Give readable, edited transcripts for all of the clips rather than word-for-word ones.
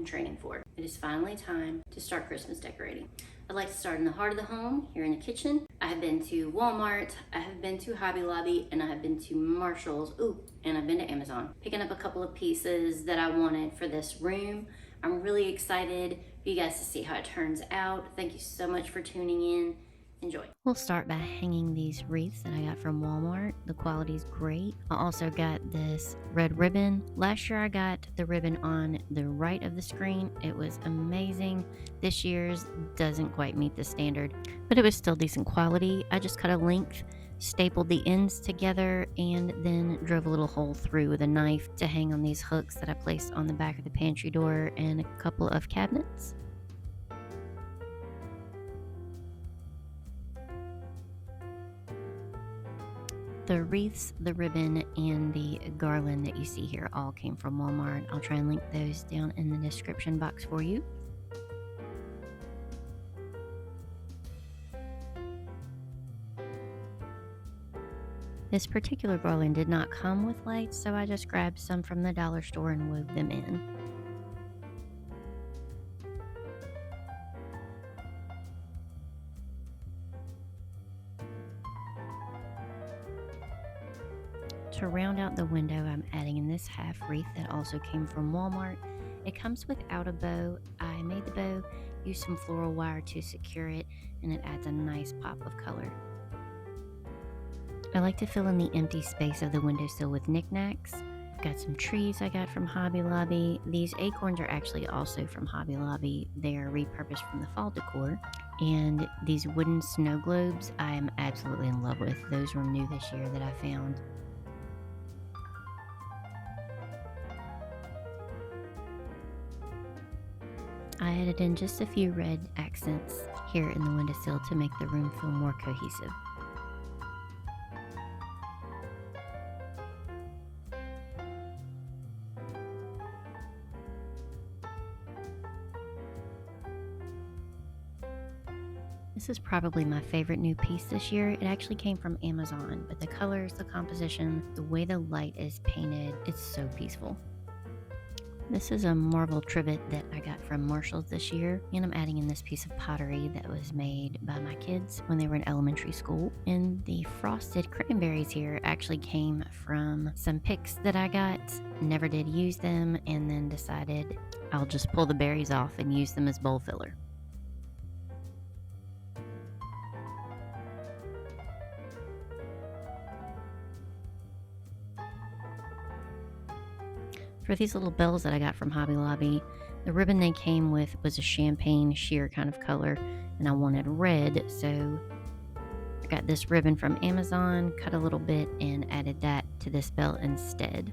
been training for. It is finally time to start Christmas decorating. I'd like to start in the heart of the home, here in the kitchen. I have been to Walmart, I have been to Hobby Lobby, and I have been to Marshall's, and I've been to Amazon, picking up a couple of pieces that I wanted for this room. I'm really excited for you guys to see how it turns out. Thank you so much for tuning in. Enjoy. We'll start by hanging these wreaths that I got from Walmart. The quality is great. I also got this red ribbon. Last year I got the ribbon on the right of the screen. It was amazing. This year's doesn't quite meet the standard, but it was still decent quality. I just cut a length, stapled the ends together, and then drove a little hole through with a knife to hang on these hooks that I placed on the back of the pantry door and a couple of cabinets. The wreaths, the ribbon, and the garland that you see here all came from Walmart. I'll try and link those down in the description box for you. This particular garland did not come with lights, so I just grabbed some from the dollar store and wove them in. To round out the window, I'm adding in this half wreath that also came from Walmart. It comes without a bow. I made the bow, used some floral wire to secure it, and it adds a nice pop of color. I like to fill in the empty space of the windowsill with knickknacks. I've got some trees I got from Hobby Lobby. These acorns are actually also from Hobby Lobby. They are repurposed from the fall decor. And these wooden snow globes I am absolutely in love with. Those were new this year that I found. I added in just a few red accents here in the windowsill to make the room feel more cohesive. This is probably my favorite new piece this year. It actually came from Amazon, but the colors, the composition, the way the light is painted, it's so peaceful. This is a marble trivet that I got from Marshall's this year, and I'm adding in this piece of pottery that was made by my kids when they were in elementary school. And the frosted cranberries here actually came from some picks that I got. Never did use them, and then decided I'll just pull the berries off and use them as bowl filler. For these little bells that I got from Hobby Lobby, the ribbon they came with was a champagne sheer kind of color, and I wanted red, so I got this ribbon from Amazon, cut a little bit, and added that to this bell instead.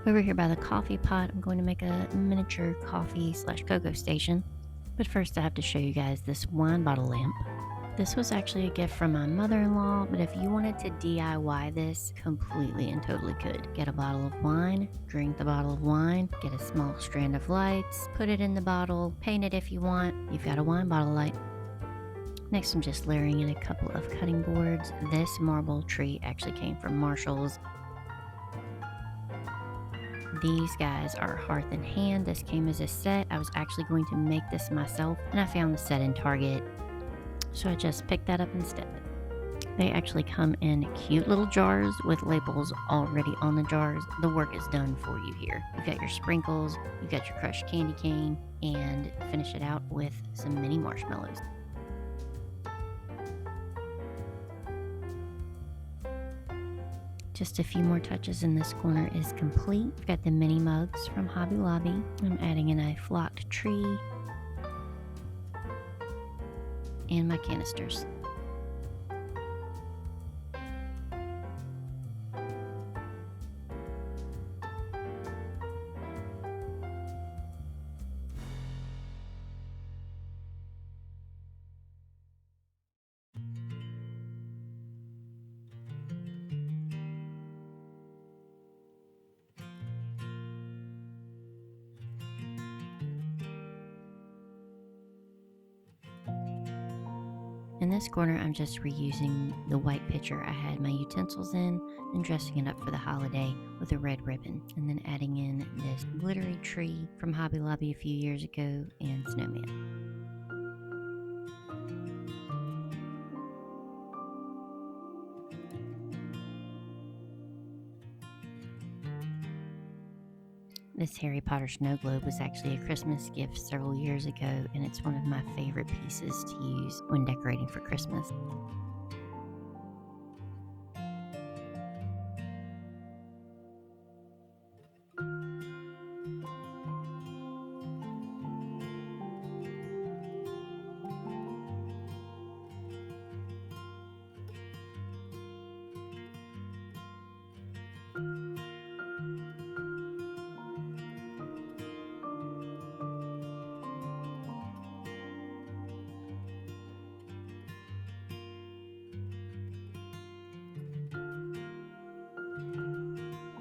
Over here by the coffee pot, I'm going to make a miniature coffee/cocoa station. But first I have to show you guys this wine bottle lamp. This was actually a gift from my mother-in-law, but if you wanted to DIY this, completely and totally could. Get a bottle of wine, drink the bottle of wine, get a small strand of lights, put it in the bottle, paint it if you want, you've got a wine bottle light. Next I'm just layering in a couple of cutting boards. This marble tree actually came from Marshall's. These guys are hearth and hand. This came as a set. I was actually going to make this myself, and I found the set in Target, so I just picked that up instead. They actually come in cute little jars with labels already on the jars. The work is done for you here. You've got your sprinkles, you've got your crushed candy cane, and finish it out with some mini marshmallows. Just a few more touches and this corner is complete. I've got the mini mugs from Hobby Lobby. I'm adding in a flocked tree and my canisters. In this corner, I'm just reusing the white pitcher I had my utensils in and dressing it up for the holiday with a red ribbon, and then adding in this glittery tree from Hobby Lobby a few years ago and snowman. This Harry Potter snow globe was actually a Christmas gift several years ago, and it's one of my favorite pieces to use when decorating for Christmas.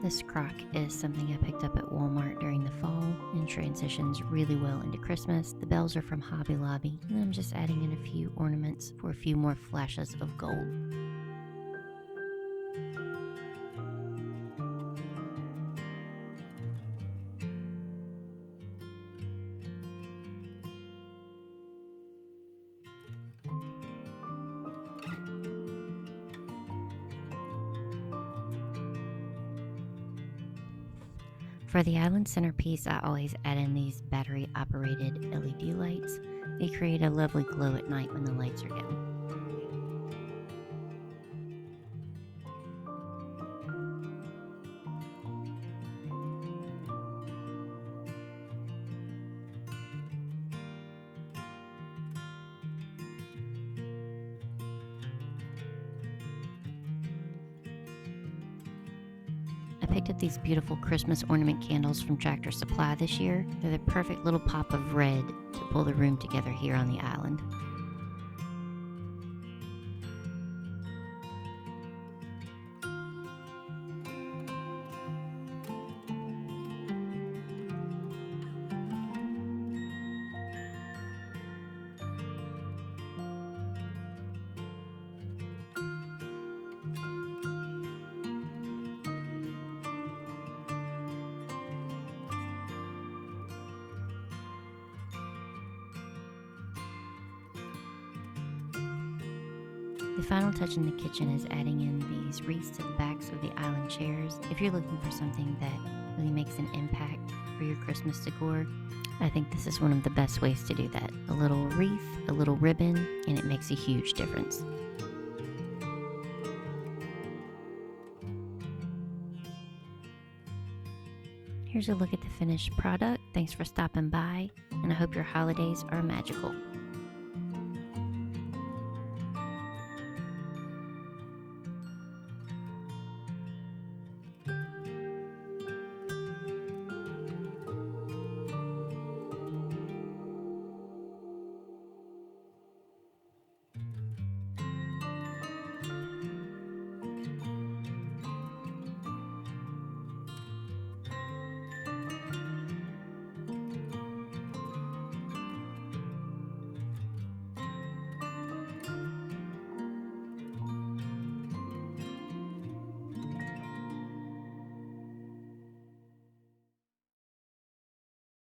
This crock is something I picked up at Walmart during the fall and transitions really well into Christmas. The bells are from Hobby Lobby, and I'm just adding in a few ornaments for a few more flashes of gold. For the island centerpiece, I always add in these battery-operated LED lights. They create a lovely glow at night when the lights are down. I picked up these beautiful Christmas ornament candles from Tractor Supply this year. They're the perfect little pop of red to pull the room together here on the island. The final touch in the kitchen is adding in these wreaths to the backs of the island chairs. If you're looking for something that really makes an impact for your Christmas decor, I think this is one of the best ways to do that. A little wreath, a little ribbon, and it makes a huge difference. Here's a look at the finished product. Thanks for stopping by, and I hope your holidays are magical.